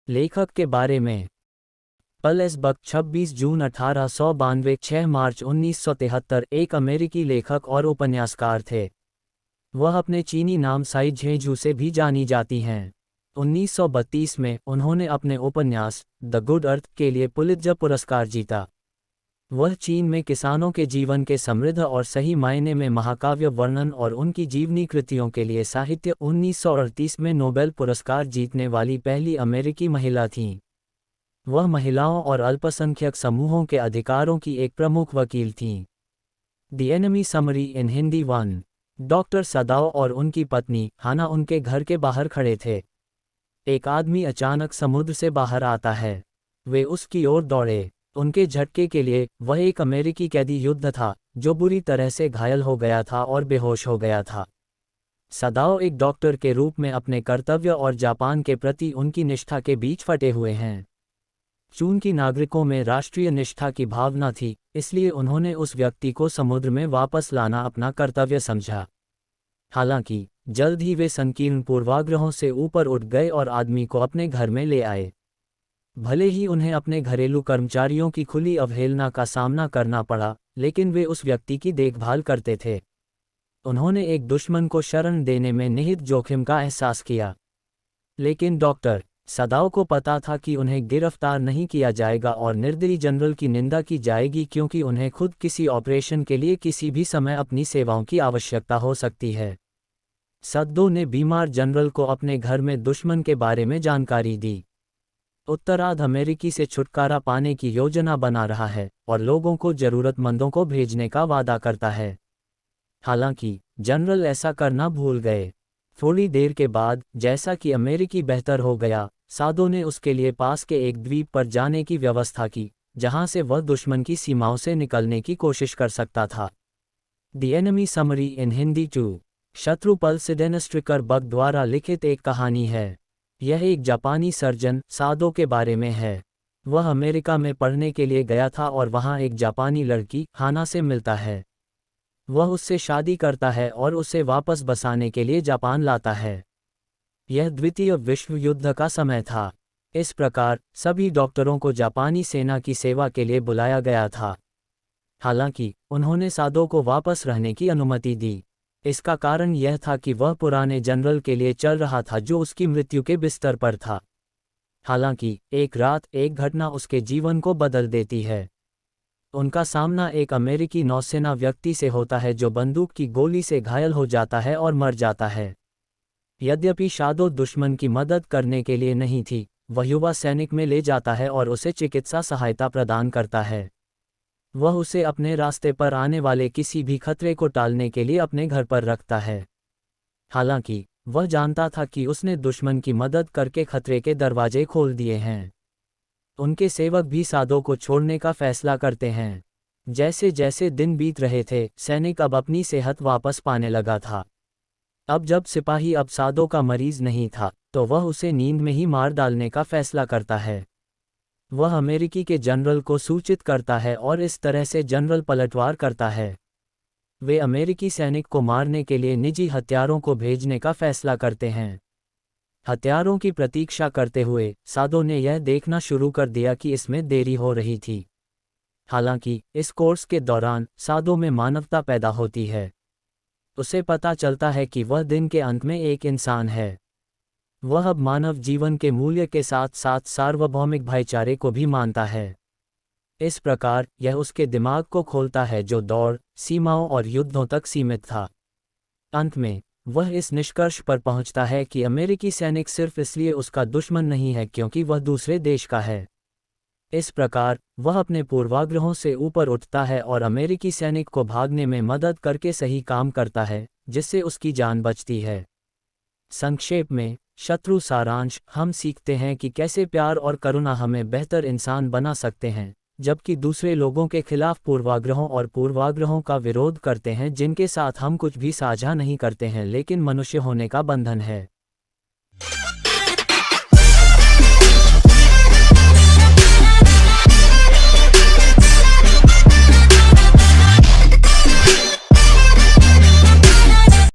लेखक के बारे में। पल एस बक 26 जून 1892 6 मार्च 1973 एक अमेरिकी लेखक और उपन्यासकार थे। वह अपने चीनी नाम साई झेझू से भी जानी जाती हैं। 1932 में उन्होंने अपने उपन्यास द गुड अर्थ के लिए पुलित्जर पुरस्कार जीता। वह चीन में किसानों के जीवन के समृद्ध और सही मायने में महाकाव्य वर्णन और उनकी जीवनी कृतियों के लिए साहित्य 1938 में नोबेल पुरस्कार जीतने वाली पहली अमेरिकी महिला थीं। वह महिलाओं और अल्पसंख्यक समूहों के अधिकारों की एक प्रमुख वकील थीं। The enemy summary in Hindi 1। Doctor सदाओ और उनकी पत्नी हाना उनके घर के बाहर खड़े थे। एक आदमी अचानक समुद्र से बाहर आता है। वे उसकी ओर दौड़े। उनके झटके के लिए वह एक अमेरिकी कैदी युद्ध था जो बुरी तरह से घायल हो गया था और बेहोश हो गया था। सदाओ एक डॉक्टर के रूप में अपने कर्तव्य और जापान के प्रति उनकी निष्ठा के बीच फटे हुए हैं। चीन नागरिकों में राष्ट्रीय निष्ठा की भावना थी, इसलिए उन्होंने उस व्यक्ति को समुद्र में वापस लाना अपना कर्तव्य समझा। हालांकि जल्द ही वे संकीर्ण पूर्वाग्रहों से ऊपर उठ गए और आदमी को अपने घर में ले आए। भले ही उन्हें अपने घरेलू कर्मचारियों की खुली अवहेलना का सामना करना पड़ा, लेकिन वे उस व्यक्ति की देखभाल करते थे। उन्होंने एक दुश्मन को शरण देने में निहित जोखिम का एहसास किया। लेकिन डॉक्टर सदाओ को पता था कि उन्हें गिरफ्तार नहीं किया जाएगा और निर्दयी जनरल की निंदा की जाएगी, क्योंकि उन्हें खुद किसी ऑपरेशन के लिए किसी भी समय अपनी सेवाओं की आवश्यकता हो सकती है। सदाओ ने बीमार जनरल को अपने घर में दुश्मन के बारे में जानकारी दी। उत्तरार्ध अमेरिकी से छुटकारा पाने की योजना बना रहा है और लोगों को जरूरतमंदों को भेजने का वादा करता है। हालांकि जनरल ऐसा करना भूल गए। थोड़ी देर के बाद, जैसा कि अमेरिकी बेहतर हो गया, सदाओ ने उसके लिए पास के एक द्वीप पर जाने की व्यवस्था की, जहां से वह दुश्मन की सीमाओं से निकलने की कोशिश कर सकता था। द एनिमी समरी इन हिंदी 2। शत्रु पल सिडेन स्ट्रिकर बक द्वारा लिखित एक कहानी है। यह एक जापानी सर्जन सदाओ के बारे में है। वह अमेरिका में पढ़ने के लिए गया था और वहां एक जापानी लड़की हाना से मिलता है। वह उससे शादी करता है और उसे वापस बसाने के लिए जापान लाता है। यह द्वितीय विश्व युद्ध का समय था। इस प्रकार सभी डॉक्टरों को जापानी सेना की सेवा के लिए बुलाया गया था। हालांकि उन्होंने सदाओ को वापस रहने की अनुमति दी। इसका कारण यह था कि वह पुराने जनरल के लिए चल रहा था जो उसकी मृत्यु के बिस्तर पर था। हालांकि एक रात एक घटना उसके जीवन को बदल देती है। उनका सामना एक अमेरिकी नौसेना व्यक्ति से होता है जो बंदूक की गोली से घायल हो जाता है और मर जाता है। यद्यपि सदाओ दुश्मन की मदद करने के लिए नहीं थी, वह युवा सैनिक में ले जाता है और उसे चिकित्सा सहायता प्रदान करता है। वह उसे अपने रास्ते पर आने वाले किसी भी खतरे को टालने के लिए अपने घर पर रखता है। हालांकि वह जानता था कि उसने दुश्मन की मदद करके खतरे के दरवाजे खोल दिए हैं। उनके सेवक भी सदाओ को छोड़ने का फैसला करते हैं। जैसे जैसे दिन बीत रहे थे, सैनिक अब अपनी सेहत वापस पाने लगा था। अब जब सिपाही अब सदाओ का मरीज नहीं था, तो वह उसे नींद में ही मार डालने का फैसला करता है। वह अमेरिकी के जनरल को सूचित करता है और इस तरह से जनरल पलटवार करता है। वे अमेरिकी सैनिक को मारने के लिए निजी हत्यारों को भेजने का फैसला करते हैं। हत्यारों की प्रतीक्षा करते हुए सदाओ ने यह देखना शुरू कर दिया कि इसमें देरी हो रही थी। हालांकि इस कोर्स के दौरान सदाओ में मानवता पैदा होती है। उसे पता चलता है कि वह दिन के अंत में एक इंसान है। वह अब मानव जीवन के मूल्य के साथ साथ सार्वभौमिक भाईचारे को भी मानता है। इस प्रकार यह उसके दिमाग को खोलता है जो दौड़, सीमाओं और युद्धों तक सीमित था। अंत में वह इस निष्कर्ष पर पहुंचता है कि अमेरिकी सैनिक सिर्फ इसलिए उसका दुश्मन नहीं है क्योंकि वह दूसरे देश का है। इस प्रकार वह अपने पूर्वाग्रहों से ऊपर उठता है और अमेरिकी सैनिक को भागने में मदद करके सही काम करता है, जिससे उसकी जान बचती है। संक्षेप में शत्रु सारांश, हम सीखते हैं कि कैसे प्यार और करुणा हमें बेहतर इंसान बना सकते हैं, जबकि दूसरे लोगों के खिलाफ पूर्वाग्रहों का विरोध करते हैं जिनके साथ हम कुछ भी साझा नहीं करते हैं लेकिन मनुष्य होने का बंधन है।